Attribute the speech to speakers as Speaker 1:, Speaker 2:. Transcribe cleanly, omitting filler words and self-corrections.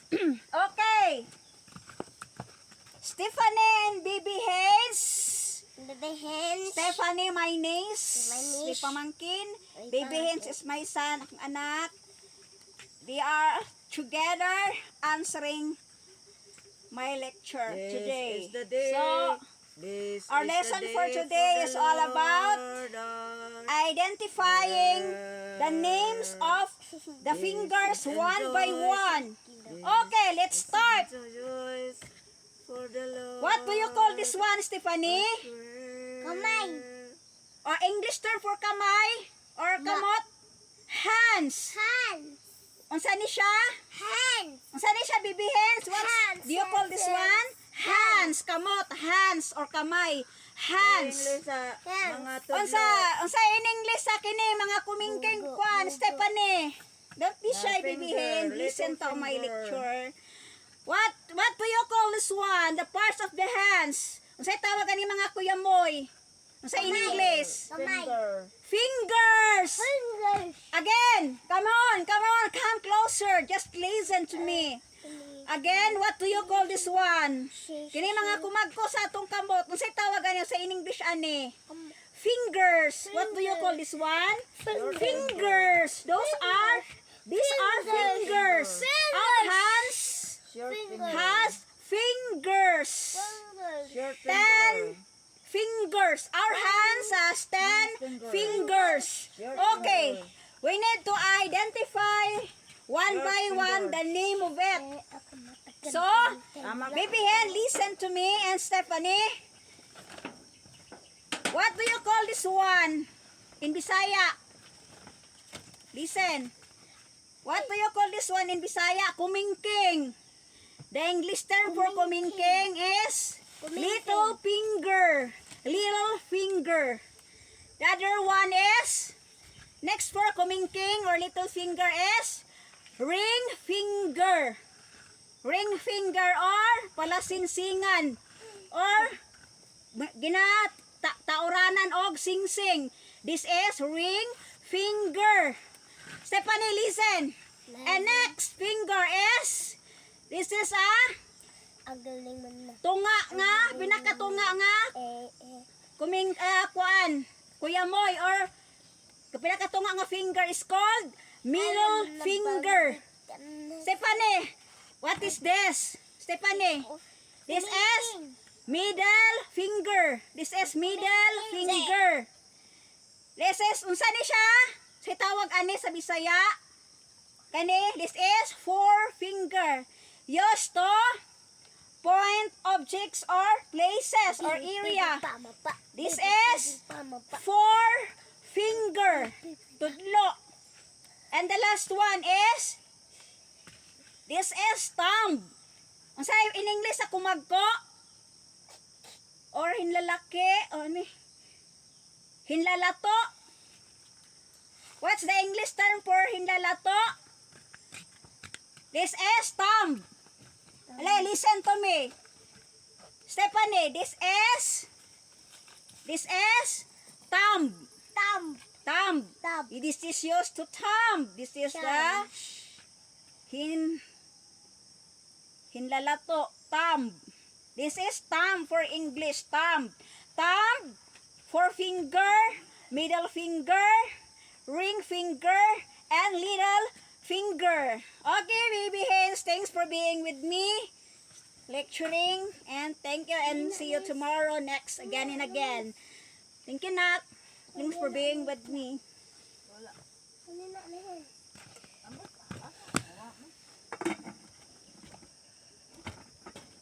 Speaker 1: Okay. Stephanie and Baby Hayes.
Speaker 2: Baby Hayes.
Speaker 1: Stephanie, my niece.
Speaker 2: My niece.
Speaker 1: May pamangkin.
Speaker 2: May
Speaker 1: Baby Hayes
Speaker 2: pamangkin.
Speaker 1: is my son, aking anak. They are together answering my lecture today.
Speaker 3: Is the day.
Speaker 1: So,
Speaker 3: This
Speaker 1: our
Speaker 3: is
Speaker 1: lesson
Speaker 3: the
Speaker 1: for
Speaker 3: day
Speaker 1: today
Speaker 3: the
Speaker 1: is all about
Speaker 3: Lord our
Speaker 1: identifying the names of the fingers one by one. Okay, let's start.
Speaker 3: rejoice for the Lord.
Speaker 1: What do you call this one, Stephanie?
Speaker 2: Kamay.
Speaker 1: Or English term for kamay? Or kamot? Hands.
Speaker 2: Hands.
Speaker 1: Unsa ni siya?
Speaker 2: Hands.
Speaker 1: Unsa ni siya, baby hands? What
Speaker 2: Hands,
Speaker 1: do you call this
Speaker 2: hands,
Speaker 1: one? Hands. Kamot. Hands or kamay. Hands.
Speaker 3: English sa mga tudlo.
Speaker 1: Unsa in English sa kini mga kumingking kwan, Stephanie? Don't be shy, baby
Speaker 3: Finger,
Speaker 1: hand. Listen to
Speaker 3: little
Speaker 1: my
Speaker 3: finger.
Speaker 1: lecture. What do you call this one? The parts of the hands. Unsay tawag ani mga kuyamoy? Unsa in English?
Speaker 2: Kamay.
Speaker 1: Fingers.
Speaker 2: Fingers.
Speaker 1: Again. Come on. Come closer. Just listen to me. Again, what do you call this one? Kini mga kumagko sa atong kamot. Unsay tawag ani sa in English ani? Fingers. What do you call this one? Fingers. These are fingers. Our hands
Speaker 3: Short finger.
Speaker 1: has fingers.
Speaker 3: Short
Speaker 1: 10
Speaker 3: finger.
Speaker 1: fingers. Our hands has 10 fingers. Okay. We need to identify one by one the name of it. So, baby hand, listen to me and Stephanie. What do you call this one in Bisaya? Listen. What do you call this one in Bisaya? Kumingking. The English term for kumingking is little finger. Little finger. The other one is, next for kumingking or little finger is ring finger. Ring finger or palasinsingan or tauranan og singsing. This is ring finger. Stephanie, listen. And next finger is, this is a
Speaker 2: Ang galing man na.
Speaker 1: tunga nga, pinakatunga nga, kuming, kuan, kuyamoy, or pinakatunga nga finger is called middle finger. Stephanie, what is this? Stephanie, this is middle finger. This is middle finger. This is, unsa ni siya? Sa tawag ani sa Bisaya? Kani, this is forefinger. Used to point objects or places or area. This is forefinger. Tudlo. And the last one is, this is thumb. Ang sa in English sa kumagko or hinlalaki o ano? Hinlalato. What's the English term for hinlalato? This is thumb. Listen to me. Stephanie, this is thumb. Thumb. This is used to thumb. This is the hinlalato, thumb. This is thumb for English, thumb. Thumb, forefinger, middle finger, ring finger, and little finger. Okay, baby hands, thanks for being with me, lecturing, and thank you, and see you tomorrow next, again and again. Thank you, Nat. Thanks for being with me.
Speaker 2: Ano na,